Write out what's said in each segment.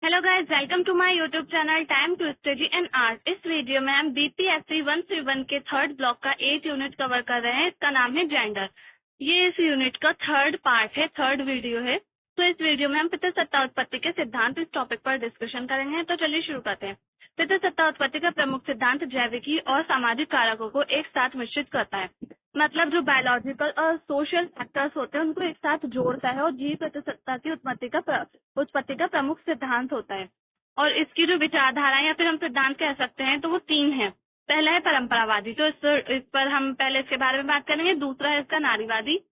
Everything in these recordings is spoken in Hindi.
Hello guys, welcome to my YouTube channel time to study and art. इस वीडियो में हम बीपीएससी 131 के थर्ड ब्लॉक का 8 यूनिट कवर कर रहे हैं। इसका नाम है जेंडर। ये इस यूनिट का थर्ड पार्ट है, थर्ड वीडियो है। तो इस वीडियो में हम पितृसत्ता उत्पत्ति के सिद्धांत इस टॉपिक पर डिस्कशन करेंगे। तो चलिए शुरू करते हैं। पितृसत्ता उत्पत्ति का प्रमुख सिद्धांत जैविकी और सामाजिक कारकों को एक साथ मिश्रित करता है। मतलब जो बायोलॉजिकल और सोशल फैक्टर्स होते हैं उनको एक साथ जोड़ता है, और यही पितृसत्ता की उत्पत्ति का प्रमुख सिद्धांत होता है। और इसकी जो विचारधारा या फिर हम सिद्धांत कह सकते हैं तो वो तीन है। पहला है परंपरावादी, तो इस पर हम पहले इसके बारे में बात करेंगे। दूसरा है इसका नारीवादी।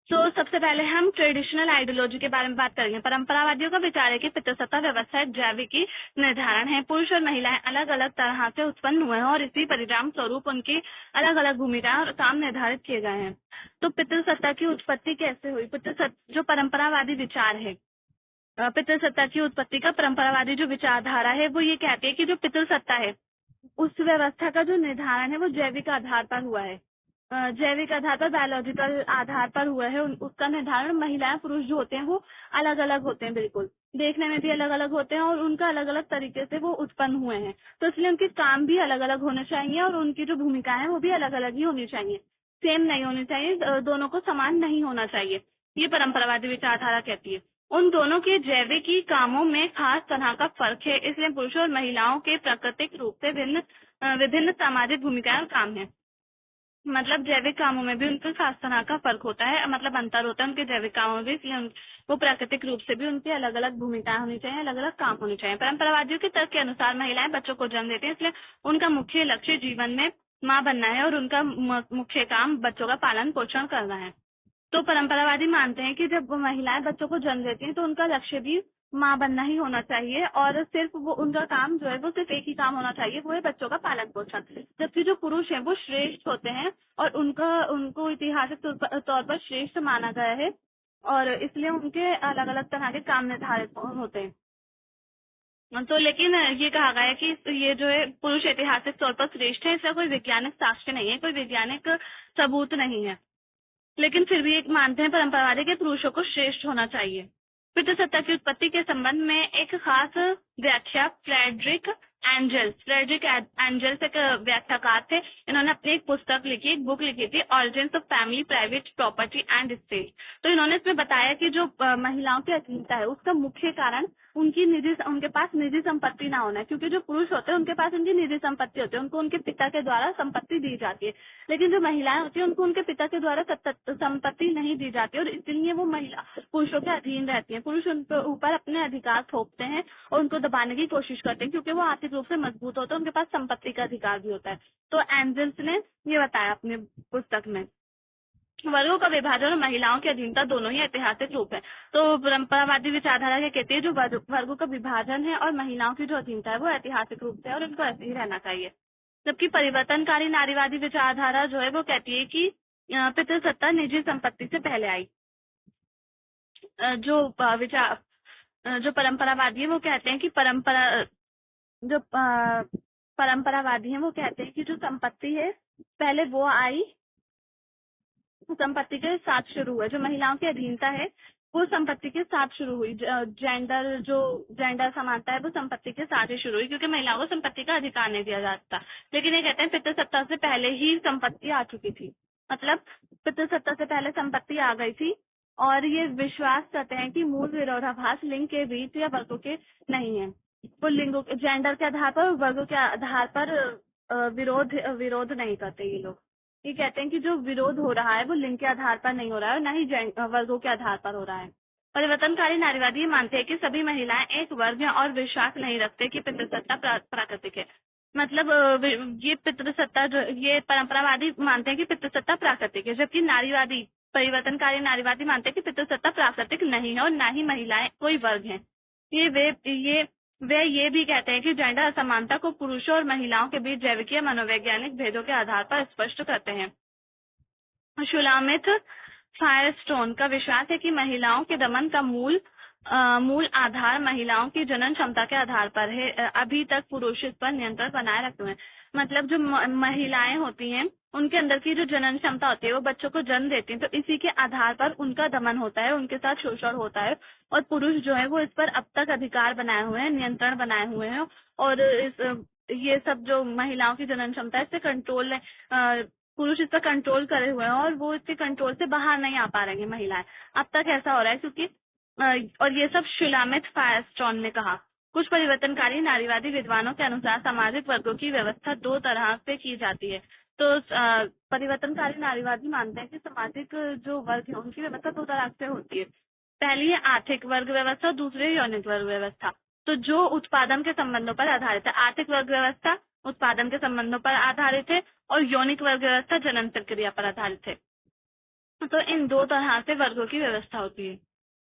तो सबसे पहले हम ट्रेडिशनल आइडियोलॉजी के बारे में बात करेंगे। परंपरावादियों का विचार है कि पितृसत्ता व्यवस्था एक जैविकी निर्धारण है। पुरुष और महिलाएं अलग अलग तरह से उत्पन्न हुए हैं और इसी परिणाम स्वरूप उनकी अलग अलग भूमिकाएं और काम निर्धारित किए गए हैं। तो पितृसत्ता की उत्पत्ति कैसे हुई? जो परंपरावादी विचार है, पितृसत्ता की उत्पत्ति का परंपरावादी जो विचारधारा है वो ये कहती है कि जो पितृसत्ता है उस व्यवस्था का जो निर्धारण है वो जैविक आधार पर हुआ है। जैविक आधार पर, बायोलॉजिकल आधार पर हुआ है। उसका निर्धारण महिलाएं पुरुष जो होते हैं वो अलग अलग होते हैं, बिल्कुल देखने में भी अलग अलग होते हैं और उनका अलग अलग तरीके से वो उत्पन्न हुए हैं। तो इसलिए उनके काम भी अलग अलग होने चाहिए और उनकी जो भूमिकाएं हैं वो भी अलग अलग ही होनी चाहिए, सेम नहीं होनी चाहिए, दोनों को समान नहीं होना चाहिए। ये परंपरावादी विचारधारा कहती है। उन दोनों के जैविकी कामों में खास तरह का फर्क है, इसलिए पुरुषों और महिलाओं के प्राकृतिक रूप से विभिन्न सामाजिक भूमिकाएं और काम है। मतलब जैविक कामों में भी उनके खास तरह का फर्क होता है, मतलब अंतर होता है उनके जैविक कामों में भी, इसलिए वो प्राकृतिक रूप से भी उनकी अलग अलग भूमिकाएं होनी चाहिए, अलग अलग काम होने चाहिए। परंपरावादियों के तर्क के अनुसार महिलाएं बच्चों को जन्म देती हैं, इसलिए उनका मुख्य लक्ष्य जीवन में माँ बनना है और उनका मुख्य काम बच्चों का पालन पोषण करना है। तो परंपरावादी मानते हैं कि जब महिलाएं बच्चों को जन्म देती हैं तो उनका लक्ष्य भी माँ बनना ही होना चाहिए, और सिर्फ वो उनका काम जो है वो सिर्फ एक ही काम होना चाहिए, वो है बच्चों का पालन पोषण। जबकि जो पुरुष हैं वो श्रेष्ठ होते हैं और उनको ऐतिहासिक तौर पर श्रेष्ठ माना गया है, और इसलिए उनके अलग अलग तरह के काम निर्धारित होते हैं। तो लेकिन ये कहा गया है कि ये जो है पुरुष ऐतिहासिक तौर पर श्रेष्ठ है, इसका कोई वैज्ञानिक साक्ष्य नहीं है, कोई वैज्ञानिक सबूत नहीं है। लेकिन फिर भी एक मानते हैं परंपरावादी के पुरुषों को श्रेष्ठ होना चाहिए। पितृसत्ता की उत्पत्ति के संबंध में एक खास व्याख्या फ्रेडरिक एंजल्स एक व्याख्याकार थे। इन्होंने अपनी एक पुस्तक लिखी, एक बुक लिखी थी, origins of family, private property and state. तो इन्होंने इसमें बताया कि जो महिलाओं की अधीनता है उसका मुख्य कारण उनके पास निजी संपत्ति ना होना है, क्योंकि जो पुरुष होते हैं उनके पास उनकी निजी संपत्ति होती है, उनको उनके पिता के द्वारा संपत्ति दी जाती है। लेकिन जो महिलाएं होती है उनको उनके पिता के द्वारा संपत्ति नहीं दी जाती, और इसलिए वो महिला पुरुषों के अधीन रहती है। पुरुष उनके ऊपर अपने अधिकार थोपते हैं और उनको दबाने की कोशिश करते हैं, क्योंकि वो आर्थिक रूप से मजबूत होते हैं, उनके पास संपत्ति का अधिकार भी होता है। तो एंजल्स ने ये बताया अपनी पुस्तक में। वर्गों का विभाजन और महिलाओं की अधीनता दोनों ही ऐतिहासिक रूप है। तो परंपरावादी विचारधारा क्या कहती है, जो वर्गों का विभाजन है और महिलाओं की जो अधीनता है वो ऐतिहासिक रूप से है और उनको ऐसे ही रहना चाहिए। जबकि परिवर्तनकारी नारीवादी विचारधारा जो है वो कहती है कि पितृसत्ता निजी संपत्ति से पहले आई। जो परंपरावादी है वो कहते हैं कि परंपरावादी है वो कहते हैं कि जो संपत्ति है पहले वो आई, संपत्ति के साथ शुरू हुआ। जो महिलाओं की अधीनता है वो संपत्ति के साथ शुरू हुई। जेंडर समानता है वो संपत्ति के साथ ही शुरू हुई, क्योंकि महिलाओं को संपत्ति का अधिकार नहीं दिया जाता। लेकिन ये कहते हैं पितृसत्ता से पहले ही संपत्ति आ चुकी थी, मतलब पितृसत्ता से पहले संपत्ति आ गई थी। और ये विश्वास करते हैं कि मूल विरोधाभास लिंग के बीच या वर्गों के नहीं है, वो लिंगों के, जेंडर के आधार पर, वर्गों के आधार पर विरोध नहीं करते ये लोग। ये कहते हैं कि जो विरोध हो रहा है वो लिंग के आधार पर नहीं हो रहा है, न ही वर्गों के आधार पर हो रहा है। परिवर्तनकारी नारीवादी मानते हैं कि सभी महिलाएं एक वर्ग हैं और विश्वास नहीं रखते कि पितृसत्ता प्राकृतिक है। मतलब ये पितृसत्ता जो, ये परंपरावादी मानते हैं कि पितृसत्ता प्राकृतिक है, जबकि परिवर्तनकारी नारीवादी मानते हैं कि पितृसत्ता प्राकृतिक नहीं है और न ही महिलाएं कोई वर्ग है। वे ये भी कहते हैं कि जेंडर असमानता को पुरुषों और महिलाओं के बीच जैविकीय मनोवैज्ञानिक भेदों के आधार पर स्पष्ट करते हैं। शुलामित फायरस्टोन का विश्वास है कि महिलाओं के दमन का मूल आधार महिलाओं की जनन क्षमता के आधार पर है। अभी तक पुरुष इस पर नियंत्रण बनाए रखते हैं। मतलब जो महिलाएं होती हैं उनके अंदर की जो जनन क्षमता होती है वो बच्चों को जन्म देती है, तो इसी के आधार पर उनका दमन होता है, उनके साथ शोषण होता है। और पुरुष जो है वो इस पर अब तक अधिकार बनाए हुए हैं, नियंत्रण बनाए हुए हैं। और ये सब जो महिलाओं की जनन क्षमता है, इससे कंट्रोल पुरुष इस पर कंट्रोल करे हुए हैं और वो इसके कंट्रोल से बाहर नहीं आ पा रही है महिलाएं। अब तक ऐसा हो रहा है क्योंकि और ये सब शुलामित फायरस्टोन ने कहा। कुछ परिवर्तनकारी नारीवादी विद्वानों के अनुसार सामाजिक वर्गों की व्यवस्था दो तरह से की जाती है। तो परिवर्तनकारी नारीवादी मानते हैं कि सामाजिक जो वर्ग है उनकी व्यवस्था दो तरह से होती है। पहली है आर्थिक वर्ग व्यवस्था, दूसरी है यौनिक वर्ग व्यवस्था। तो जो उत्पादन के संबंधों पर आधारित है, आर्थिक वर्ग व्यवस्था उत्पादन के संबंधों पर आधारित है और यौनिक वर्ग व्यवस्था जनन प्रक्रिया पर आधारित है। तो इन दो तरह से वर्गों की व्यवस्था होती है।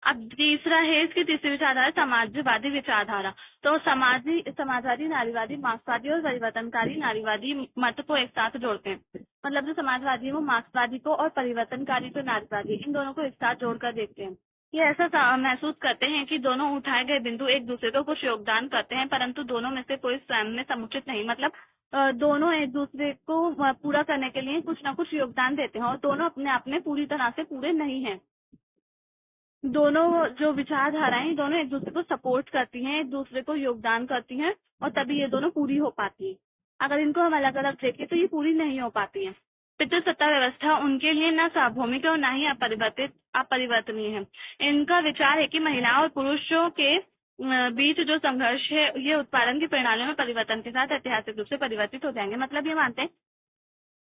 अब तीसरा है, इसकी तीसरी विचारधारा समाजवादी विचारधारा। तो समाजवादी नारीवादी मार्क्सवादी और परिवर्तनकारी नारीवादी मत को एक साथ जोड़ते हैं। मतलब जो समाजवादी है वो मार्क्सवादी को और परिवर्तनकारी जो नारीवादी, इन दोनों को एक साथ जोड़कर देखते हैं। ये ऐसा महसूस करते हैं कि दोनों उठाए गए बिंदु एक दूसरे को कुछ योगदान करते हैं, परंतु दोनों में से कोई स्वयं में समुचित नहीं। मतलब दोनों एक दूसरे को पूरा करने के लिए कुछ ना कुछ योगदान देते हैं और दोनों अपने आप में पूरी तरह से पूरे नहीं हैं। दोनों जो विचारधाराएं दोनों एक दूसरे को सपोर्ट करती हैं, एक दूसरे को योगदान करती हैं और तभी ये दोनों पूरी हो पाती है। अगर इनको हम अलग अलग देखें तो ये पूरी नहीं हो पाती है। पितृसत्ता व्यवस्था उनके लिए न सार्वभौमिक है और न ही अपरिवर्तनीय है। इनका विचार है कि महिलाओं और पुरुषों के बीच जो संघर्ष है ये उत्पादन की प्रणालियों में परिवर्तन के साथ ऐतिहासिक रूप से परिवर्तित हो जाएंगे। मतलब ये मानते हैं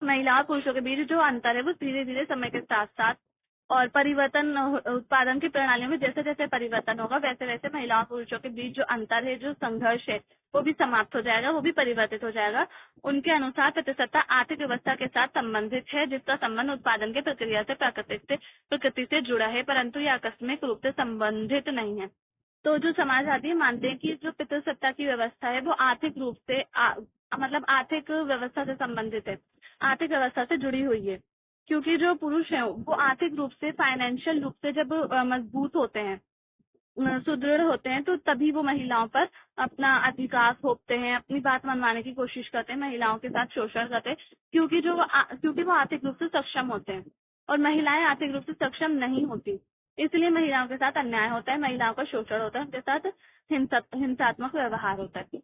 महिलाओं और पुरुषों के बीच जो अंतर है वो धीरे धीरे समय के साथ साथ और परिवर्तन उत्पादन की प्रणालियों में जैसे जैसे परिवर्तन होगा वैसे वैसे महिलाओं और पुरुषों के बीच जो अंतर है, जो संघर्ष है, वो भी समाप्त हो जाएगा, वो भी परिवर्तित हो जाएगा। उनके अनुसार पितृसत्ता आर्थिक व्यवस्था के साथ संबंधित है, जिसका संबंध उत्पादन की प्रक्रिया से प्रकृति से जुड़ा है, परंतु यह आकस्मिक रूप से संबंधित नहीं है। तो जो समाजवादी मानते हैं कि जो पितृसत्ता की व्यवस्था है वो आर्थिक रूप से मतलब आर्थिक व्यवस्था से संबंधित है, आर्थिक व्यवस्था से जुड़ी हुई है। क्योंकि जो पुरुष है वो आर्थिक रूप से फाइनेंशियल रूप से जब मजबूत होते हैं, सुदृढ़ होते हैं, तो तभी वो महिलाओं पर अपना अधिकार थोपते हैं, अपनी बात मनवाने की कोशिश करते हैं, महिलाओं के साथ शोषण करते हैं। क्योंकि वो आर्थिक रूप से सक्षम होते हैं और महिलाएं आर्थिक रूप से सक्षम नहीं होती, इसलिए महिलाओं के साथ अन्याय होता है, महिलाओं का शोषण होता है, उनके साथ हिंसात्मक व्यवहार होता है।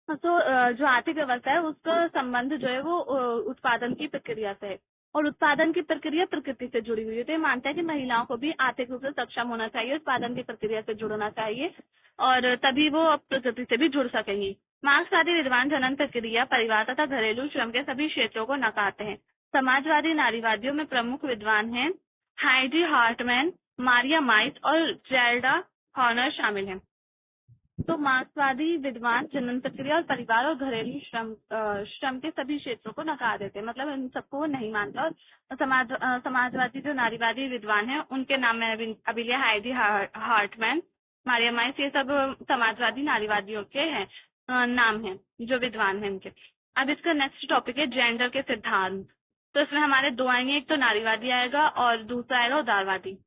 तो जो आर्थिक व्यवस्था है उसका संबंध जो है वो उत्पादन की प्रक्रिया से है और उत्पादन की प्रक्रिया प्रकृति से जुड़ी हुई है। तो ये मानता है कि महिलाओं को भी आर्थिक रूप से सक्षम होना चाहिए, उत्पादन की प्रक्रिया से जुड़ना चाहिए और तभी वो प्रकृति से भी जुड़ सकेंगी। मार्क्सवादी विद्वान जनन प्रक्रिया, परिवार तथा घरेलू श्रम के सभी क्षेत्रों को नकारते हैं। समाजवादी नारीवादियों में प्रमुख विद्वान हैं हाइडी हार्टमैन, मारिया माइस और जेल्डा हॉर्नर शामिल हैं। तो मार्क्सवादी विद्वान जनन प्रक्रिया और परिवार और घरेलू श्रम के सभी क्षेत्रों को नकार देते हैं, मतलब इन सबको वो नहीं मानता। और समाजवादी जो नारीवादी विद्वान हैं उनके नाम में अभी लिया हाइडी हार्टमैन, मारिया माइस, ये सब समाजवादी नारीवादियों के हैं नाम हैं जो विद्वान हैं इनके। अब इसका नेक्स्ट टॉपिक है जेंडर के सिद्धांत। तो इसमें हमारे दो आएंगे, एक तो नारीवादी आएगा और दूसरा आएगा उदारवादी।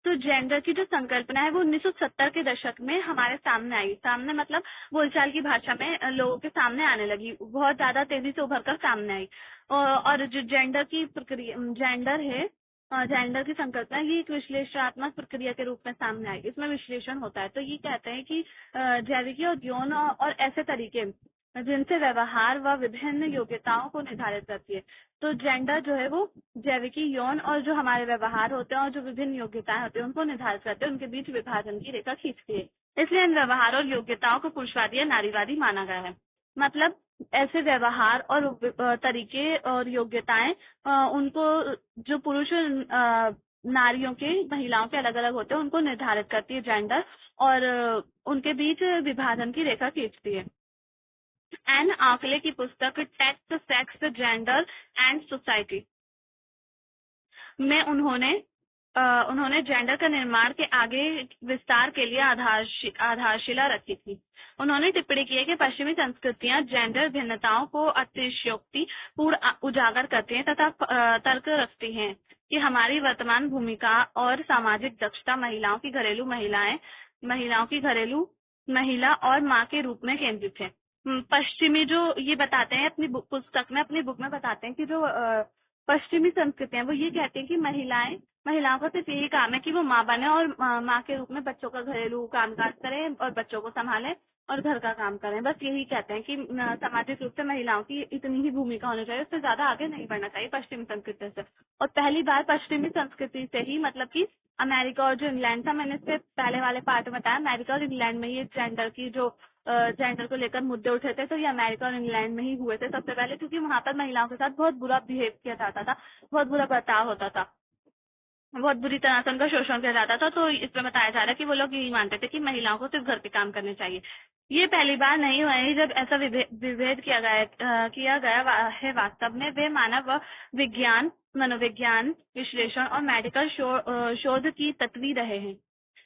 तो जेंडर की जो संकल्पना है वो 1970 के दशक में हमारे सामने आई। सामने मतलब बोलचाल की भाषा में लोगों के सामने आने लगी, बहुत ज्यादा तेजी से उभर कर सामने आई। और जो जेंडर की प्रक्रिया, जेंडर है, जेंडर की संकल्पना ये एक विश्लेषणात्मक प्रक्रिया के रूप में सामने आई। इसमें विश्लेषण होता है। तो ये कहते हैं कि जैविकी और यौन और ऐसे तरीके जिनसे व्यवहार व विभिन्न योग्यताओं को निर्धारित करती है। तो जेंडर जो है वो जैविकी, यौन और जो हमारे व्यवहार होते हैं और जो विभिन्न योग्यताएं होती हैं उनको निर्धारित करते हैं, उनके बीच विभाजन की रेखा खींचती है। इसलिए इन व्यवहार और योग्यताओं को पुरुषवादी या नारीवादी माना गया है। मतलब ऐसे व्यवहार और तरीके और योग्यताएं उनको जो पुरुष नारियों के, महिलाओं के अलग अलग होते हैं उनको निर्धारित करती है जेंडर, और उनके बीच विभाजन की रेखा खींचती है। एन आकले की पुस्तक text, sex, gender and society में उन्होंने जेंडर का निर्माण के आगे विस्तार के लिए आधारशिला रखी थी। उन्होंने टिप्पणी की है कि पश्चिमी संस्कृतियां जेंडर भिन्नताओं को अतिशयोक्ति पूर्ण उजागर करती हैं तथा तर्क रखती हैं कि हमारी वर्तमान भूमिका और सामाजिक दक्षता महिलाओं की घरेलू महिला और माँ के रूप में केंद्रित है। पश्चिमी जो ये बताते हैं अपनी पुस्तक में, अपनी बुक में बताते हैं कि जो पश्चिमी संस्कृति है वो ये कहती है कि महिलाओं का सिर्फ यही काम है कि वो माँ बने और माँ के रूप में बच्चों का घरेलू कामकाज करें और बच्चों को संभालें और घर का काम करें। बस यही कहते हैं कि सामाजिक रूप से महिलाओं की इतनी ही भूमिका होनी चाहिए, उससे ज्यादा आगे नहीं बढ़ना चाहिए पश्चिमी संस्कृति से। और पहली बार पश्चिमी संस्कृति से ही मतलब कि अमेरिका और जो इंग्लैंड था, मैंने इससे पहले वाले पार्ट में बताया, अमेरिका और इंग्लैंड में ये जेंडर को लेकर मुद्दे उठे थे, तो ये अमेरिका और इंग्लैंड में ही हुए थे सबसे पहले, क्योंकि वहां पर महिलाओं के साथ बहुत बुरा बिहेव किया जाता था, बहुत बुरा बर्ताव होता था, बहुत बुरी तरह से उनका शोषण किया जाता था। तो इसमें बताया जा रहा है कि वो लोग यही मानते थे कि महिलाओं को सिर्फ घर के काम करने चाहिए। ये पहली बार नहीं हुआ है जब ऐसा विभेद किया गया है। वास्तव में वे मानव विज्ञान, मनोविज्ञान, विश्लेषण और मेडिकल शोध की तत्वी रहे हैं,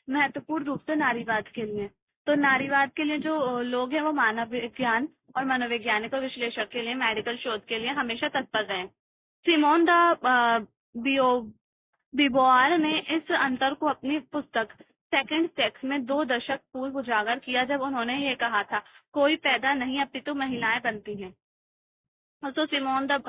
महत्वपूर्ण रूप से नारीवाद के लिए। तो नारीवाद के लिए जो लोग हैं वो मानव विज्ञान और मनोवैज्ञानिक और विश्लेषण के लिए, मेडिकल शोध के लिए हमेशा तत्पर रहे। सिमोन द बिबोआर ने इस अंतर को अपनी पुस्तक सेकंड सेक्स में 2 दशक पूर्व उजागर किया, जब उन्होंने ये कहा था, कोई पैदा नहीं अपितु महिलाएं बनती हैं। तो सिमोन द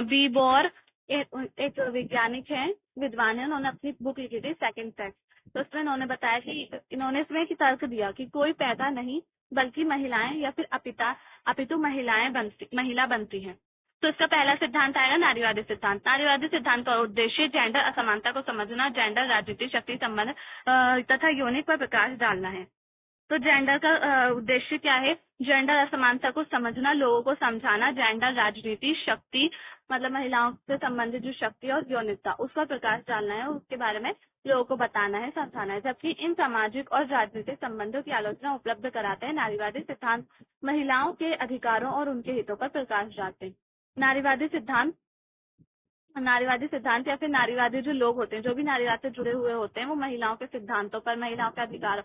बीबोर एक वैज्ञानिक है, विद्वान है, उन्होंने अपनी बुक लिखी थी सेकंड सेक्स। तो उसमें उन्होंने बताया कि इन्होंने इसमें एक तर्क दिया कि कोई पैदा नहीं बल्कि महिलाएं या फिर अपितु महिला बनती हैं। तो इसका पहला सिद्धांत आएगा नारीवादी सिद्धांत। नारीवादी सिद्धांत का उद्देश्य जेंडर असमानता को समझना, जेंडर, राजनीति, शक्ति संबंध तथा यौनिक पर प्रकाश डालना है। तो जेंडर का उद्देश्य क्या है? जेंडर असमानता को समझना, लोगों को समझाना, जेंडर, राजनीति, शक्ति मतलब महिलाओं से संबंधित जो शक्ति और यौनिकता, उस पर प्रकाश डालना है, उसके बारे में लोगों को बताना है, समझाना है। जबकि इन सामाजिक और राजनीतिक संबंधों की आलोचना उपलब्ध कराते हैं। नारीवादी सिद्धांत महिलाओं के अधिकारों और उनके हितों पर प्रकाश डालते हैं। नारीवादी सिद्धांत या फिर नारीवादी जो लोग होते हैं, जो भी नारीवाद से जुड़े हुए होते हैं, वो महिलाओं के सिद्धांतों पर, महिलाओं के अधिकारों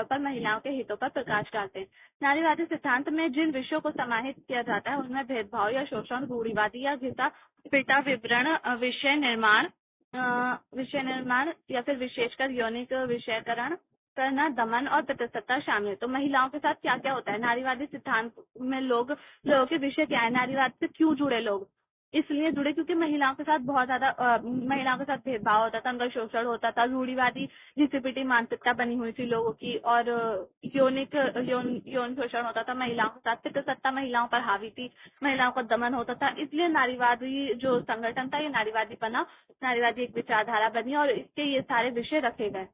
पर, महिलाओं के हितों पर प्रकाश डालते हैं। नारीवादी सिद्धांत में जिन विषयों को समाहित किया जाता है उनमें भेदभाव या शोषण, रूढ़िवादी या घिसा पिटा विवरण, विषय निर्माण या फिर विशेषकर यौनिक विषयकरण करना, दमन और प्रतिसत्ता शामिल है। तो महिलाओं के साथ क्या क्या होता है नारीवादी सिद्धांत में? लोगों के विषय क्या है? नारीवाद से क्यों जुड़े लोग? इसलिए जुड़े क्योंकि महिलाओं के साथ बहुत ज्यादा महिलाओं के साथ भेदभाव होता था, उनका शोषण होता था, रूढ़िवादी घिसी-पिटी मानसिकता बनी हुई थी लोगों की, और यौन शोषण होता था महिलाओं के साथ, पितृसत्ता महिलाओं पर हावी थी, महिलाओं का दमन होता था। इसलिए नारीवादी जो संगठन था ये नारीवादी बना, नारीवादी एक विचारधारा बनी और इसके ये सारे विषय रखे गए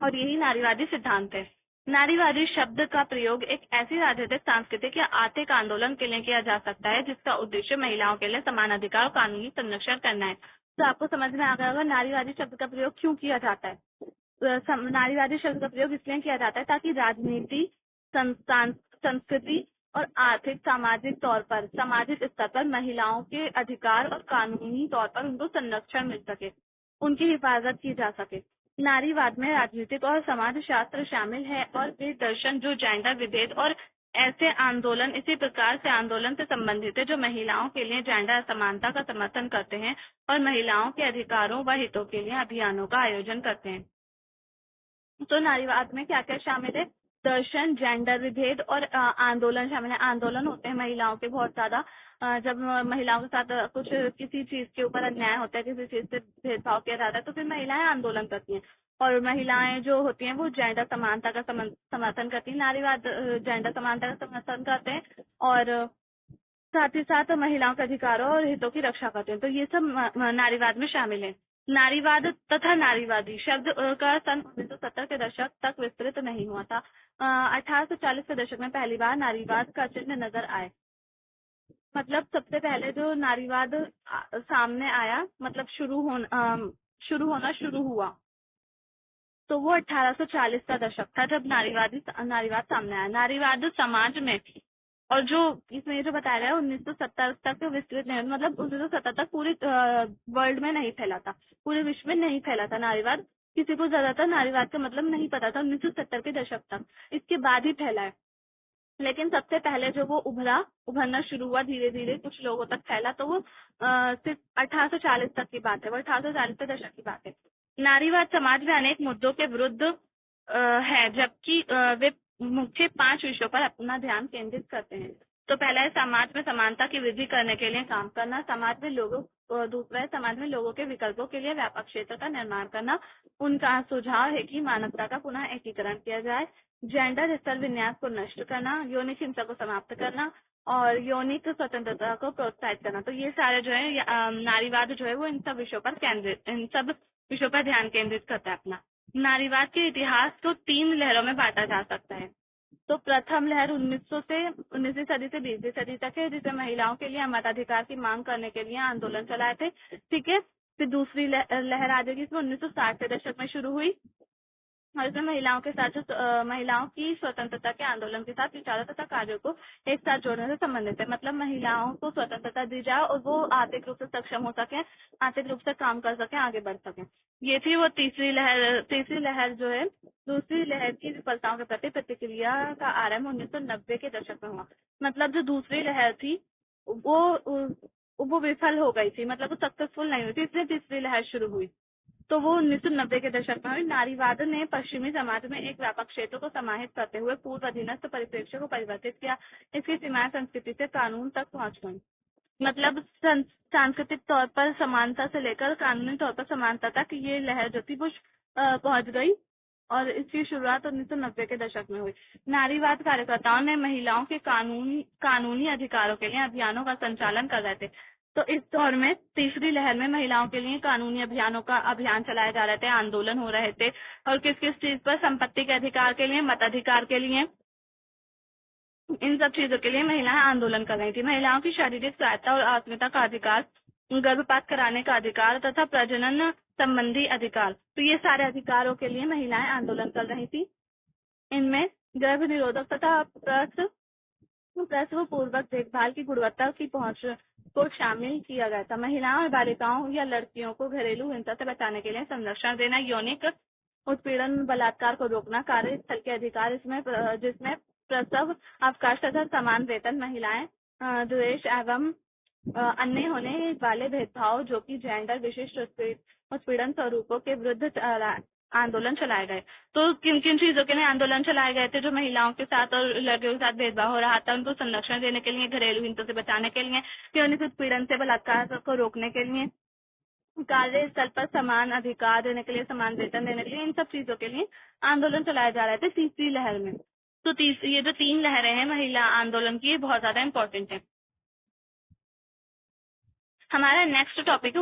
और यही नारीवादी सिद्धांत है। नारीवादी शब्द का प्रयोग एक ऐसी राजनीतिक, सांस्कृतिक या आर्थिक आंदोलन के लिए किया जा सकता है जिसका उद्देश्य महिलाओं के लिए समान अधिकार और कानूनी संरक्षण करना है। तो आपको समझ में आ गया होगा नारीवादी शब्द का प्रयोग क्यों किया जाता है। नारीवादी शब्द का प्रयोग इसलिए किया जाता है ताकि राजनीति, संस्कृति और आर्थिक, सामाजिक स्तर पर महिलाओं के अधिकार और कानूनी तौर पर उनको संरक्षण मिल सके, उनकी हिफाजत की जा सके। नारीवाद में राजनीतिक और समाज शास्त्र शामिल है और वे दर्शन जो जेंडर विभेद और ऐसे आंदोलन इसी प्रकार से आंदोलन से संबंधित है जो महिलाओं के लिए जेंडर असमानता का समर्थन करते हैं और महिलाओं के अधिकारों व हितों के लिए अभियानों का आयोजन करते हैं। तो नारीवाद में क्या क्या शामिल है? दर्शन, जेंडर विभेद और आंदोलन शामिल है। आंदोलन होते हैं महिलाओं के बहुत ज्यादा, जब महिलाओं के साथ कुछ किसी चीज के ऊपर अन्याय होता है, किसी चीज से भेदभाव किया जाता है, तो फिर महिलाएं आंदोलन करती हैं और महिलाएं जो होती हैं वो जेंडर समानता का समर्थन करती हैं। नारीवाद जेंडर समानता का समर्थन करते हैं और साथ ही साथ महिलाओं के अधिकारों और हितों की रक्षा करते हैं। तो ये सब नारीवाद में शामिल है। नारीवाद तथा नारीवादी शब्द का सन 1970 के दशक तक विस्तृत नहीं हुआ था। 1840 के दशक में पहली बार नारीवाद का चिन्ह नजर आए। मतलब सबसे पहले जो नारीवाद सामने आया, मतलब शुरू होना शुरू हुआ, तो वो 1840 का दशक था जब नारीवाद सामने आया। नारीवाद समाज में और जो इसमें जो बताया गया 1970 तक विस्तृत नहीं, मतलब 1970 तक पूरे वर्ल्ड में नहीं फैला था, पूरे विश्व में नहीं फैला था नारीवाद। किसी को ज्यादातर नारीवाद का मतलब नहीं पता था 1970 के दशक तक, इसके बाद ही फैला है। लेकिन सबसे पहले जो वो उभरना शुरू हुआ, धीरे धीरे कुछ लोगों तक फैला, तो वो सिर्फ 1840 तक की बात है, वो 1840 के दशक की बात है। नारीवाद समाज में अनेक मुद्दों के विरुद्ध है, जबकि वे मुख्य 5 विषयों पर अपना ध्यान केंद्रित करते हैं। तो पहला है समाज में समानता की वृद्धि करने के लिए काम करना। दूसरा है समाज में लोगों के विकल्पों के लिए व्यापक क्षेत्र का निर्माण करना। उनका सुझाव है कि मानवता का पुनः एकीकरण किया जाए। जेंडर स्तर विन्यास को नष्ट करना, यौनिक हिंसा को समाप्त करना और यौनिक स्वतंत्रता को प्रोत्साहित करना। तो ये सारे जो है नारीवाद जो है वो इन सब विषयों पर ध्यान केंद्रित करता है अपना। नारीवाद के इतिहास को 3 लहरों में बांटा जा सकता है। तो प्रथम लहर 19वीं सदी से 20वीं सदी तक है, जिसे महिलाओं के लिए मताधिकार की मांग करने के लिए आंदोलन चलाए थे। ठीक है। फिर दूसरी लहर आ जाएगी, इसमें 1960 के दशक में शुरू हुई और इसमें महिलाओं की स्वतंत्रता के आंदोलन के साथ विचारों तथा कार्यों को एक साथ जोड़ने से संबंधित है। मतलब महिलाओं को स्वतंत्रता दी जाए और वो आर्थिक रूप से सक्षम हो सके, आर्थिक रूप से काम कर सके, आगे बढ़ सके। ये थी वो तीसरी लहर जो है। दूसरी लहर की विफलताओं के प्रति प्रतिक्रिया का आरंभ 1990 के दशक में हुआ। मतलब जो दूसरी लहर थी वो विफल हो गई थी, मतलब वो सक्सेसफुल नहीं हुई थी, इसलिए तीसरी लहर शुरू हुई। तो वो 1990 के दशक में हुई। नारीवाद ने पश्चिमी समाज में एक व्यापक क्षेत्र को समाहित करते हुए पूर्व अधीनस्थ परिप्रेक्ष्य को परिवर्तित किया। इसकी सीमाएं संस्कृति से कानून तक पहुंच गई। मतलब सांस्कृतिक तौर पर समानता से लेकर कानूनी तौर पर समानता तक ये लहर जो थी वो पहुंच गई और इसकी शुरुआत 1990 के दशक में हुई। नारीवाद कार्यकर्ताओं ने महिलाओं के कानूनी अधिकारों के लिए अभियानों का संचालन कर रहे थे। तो इस दौर में तीसरी लहर में महिलाओं के लिए कानूनी अभियान चलाए जा रहे थे, आंदोलन हो रहे थे। और किस किस चीज पर? संपत्ति के अधिकार के लिए, मताधिकार के लिए, इन सब चीजों के लिए महिलाएं आंदोलन कर रही थी। महिलाओं की शारीरिक स्वायत्ता और आत्मीयता का अधिकार, गर्भपात कराने का अधिकार तथा प्रजनन संबंधी अधिकार, तो ये सारे अधिकारों के लिए महिलाएं आंदोलन कर रही थी। इनमें गर्भ निरोधक तथा प्रसव पूर्वक देखभाल की गुणवत्ता की पहुंच को शामिल किया गया था। महिलाओं और बालिकाओं या लड़कियों को घरेलू हिंसा से बचाने के लिए संरक्षण देना, यौनिक उत्पीड़न, बलात्कार को रोकना, कार्यस्थल के अधिकार जिसमें प्रसव अवकाश तथा समान वेतन, महिलाएं द्वेष एवं अन्य होने वाले भेदभाव जो कि जेंडर विशिष्ट उत्पीड़न स्वरूपों के विरुद्ध आंदोलन चलाए गए। तो किन किन चीजों के लिए आंदोलन चलाए गए थे? जो महिलाओं के साथ और लड़कियों के साथ भेदभाव हो रहा था उनको संरक्षण देने के लिए, घरेलू हिंसा से बचाने के लिए, यौनिक उत्पीड़न से बलात्कार को रोकने के लिए, कार्यस्थल पर समान अधिकार देने के लिए, समान वेतन देने के लिए, इन सब चीजों के लिए आंदोलन चलाए जा रहे थे तीसरी लहर में। तो ये जो 3 लहरें हैं महिला आंदोलन की, ये बहुत ज्यादा इंपॉर्टेंट है। हमारा नेक्स्ट टॉपिक है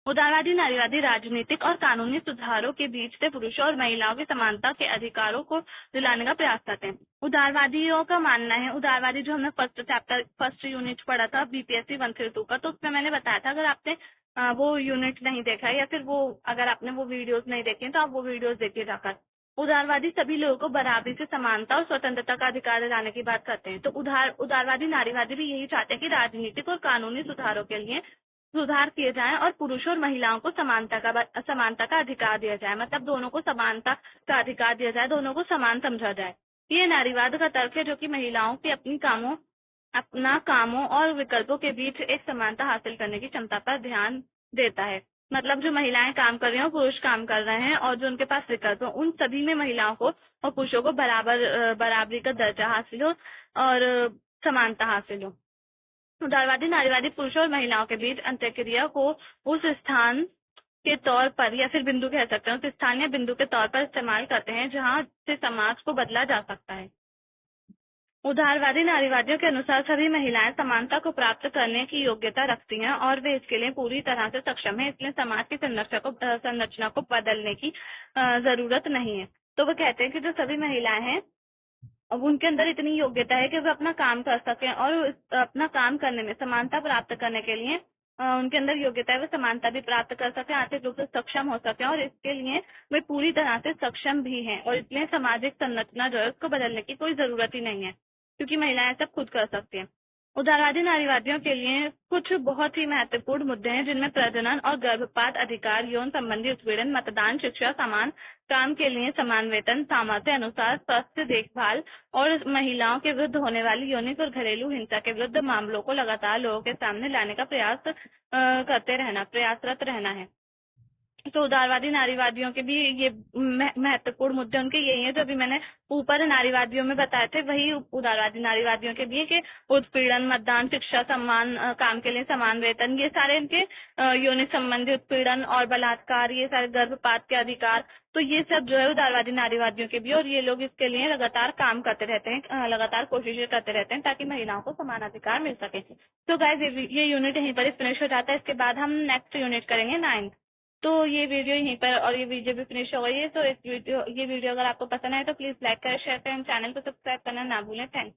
उदारवादी नारीवादी राजनीतिक और कानूनी सुधारों के बीच से पुरुषों और महिलाओं की समानता के अधिकारों को दिलाने का प्रयास करते हैं। उदारवादियों का मानना है, उदारवादी जो हमने फर्स्ट यूनिट पढ़ा था बीपीएससी 132 का, तो उसमें मैंने बताया था, अगर आपने वो यूनिट नहीं देखा है या फिर अगर आपने वो वीडियोस नहीं देखे तो आप वो वीडियोस देखिए जाकर। उदारवादी सभी लोगों को बराबरी से समानता और स्वतंत्रता का अधिकार दिलाने की बात करते हैं। तो उदारवादी नारीवादी भी यही चाहते हैं कि राजनीतिक और कानूनी सुधारों के लिए सुधार किए जाएं और पुरुषों और महिलाओं को समानता का अधिकार दिया जाए। मतलब दोनों को समानता का अधिकार दिया जाए, दोनों को समान समझा जाए। ये नारीवाद का तर्क है जो कि महिलाओं की अपना कामों और विकल्पों के बीच एक समानता हासिल करने की क्षमता पर ध्यान देता है। मतलब जो महिलाएं काम कर रही हैं, पुरुष काम कर रहे हैं और जो उनके पास विकल्प हो, उन सभी में महिलाओं को और पुरुषों को बराबरी का दर्जा हासिल हो और समानता हासिल हो। उदारवादी नारीवादी पुरुषों और महिलाओं के बीच अंतःक्रिया को उस स्थान के तौर पर या फिर बिंदु कह सकते हैं, उस स्थान या बिंदु के तौर पर इस्तेमाल करते हैं जहां से समाज को बदला जा सकता है। उदारवादी नारीवादियों के अनुसार सभी महिलाएं समानता को प्राप्त करने की योग्यता रखती हैं और वे इसके लिए पूरी तरह से सक्षम है, इसलिए समाज की संरचना को बदलने की जरूरत नहीं है। तो वो कहते हैं कि जो सभी महिलाएं हैं अब उनके अंदर इतनी योग्यता है कि वे अपना काम कर सकें और अपना काम करने में समानता प्राप्त करने के लिए उनके अंदर योग्यता है, वे समानता भी प्राप्त कर सकें, आर्थिक रूप से सक्षम हो सकें और इसके लिए वे पूरी तरह से सक्षम भी हैं और इसलिए सामाजिक संरचना जो है उसको बदलने की कोई जरूरत ही नहीं है क्योंकि महिलाएं सब खुद कर सकती हैं। उदारवादी नारीवादियों के लिए कुछ बहुत ही महत्वपूर्ण मुद्दे हैं जिनमें प्रजनन और गर्भपात अधिकार, यौन संबंधी उत्पीड़न, मतदान, शिक्षा, समान काम के लिए समान वेतन, सामर्थ्य अनुसार स्वास्थ्य देखभाल और महिलाओं के विरुद्ध होने वाली यौनिक और घरेलू हिंसा के विरुद्ध मामलों को लगातार लोगों के सामने लाने का प्रयासरत रहना है। तो उदारवादी नारीवादियों के भी ये महत्वपूर्ण मुद्दे उनके यही हैं जो अभी मैंने ऊपर नारीवादियों में बताए थे, वही उदारवादी नारीवादियों के भी है कि उत्पीड़न, मतदान, शिक्षा, सम्मान, काम के लिए समान वेतन, ये सारे इनके यौन संबंधी उत्पीड़न और बलात्कार, ये सारे गर्भपात के अधिकार, तो ये सब जो है उदारवादी नारीवादियों के भी, और ये लोग इसके लिए लगातार काम करते रहते हैं, लगातार कोशिशें करते रहते हैं ताकि महिलाओं को समान अधिकार मिल सके। तो गाइस ये यूनिट यहीं पर फिनिश हो जाता है। इसके बाद हम नेक्स्ट यूनिट करेंगे 9th। तो ये वीडियो यहीं पर, और ये वीडियो भी फिनिश हो गई है। तो ये वीडियो अगर आपको पसंद आए तो प्लीज लाइक करें, शेयर करें, चैनल को सब्सक्राइब करना ना भूलें। थैंक्स।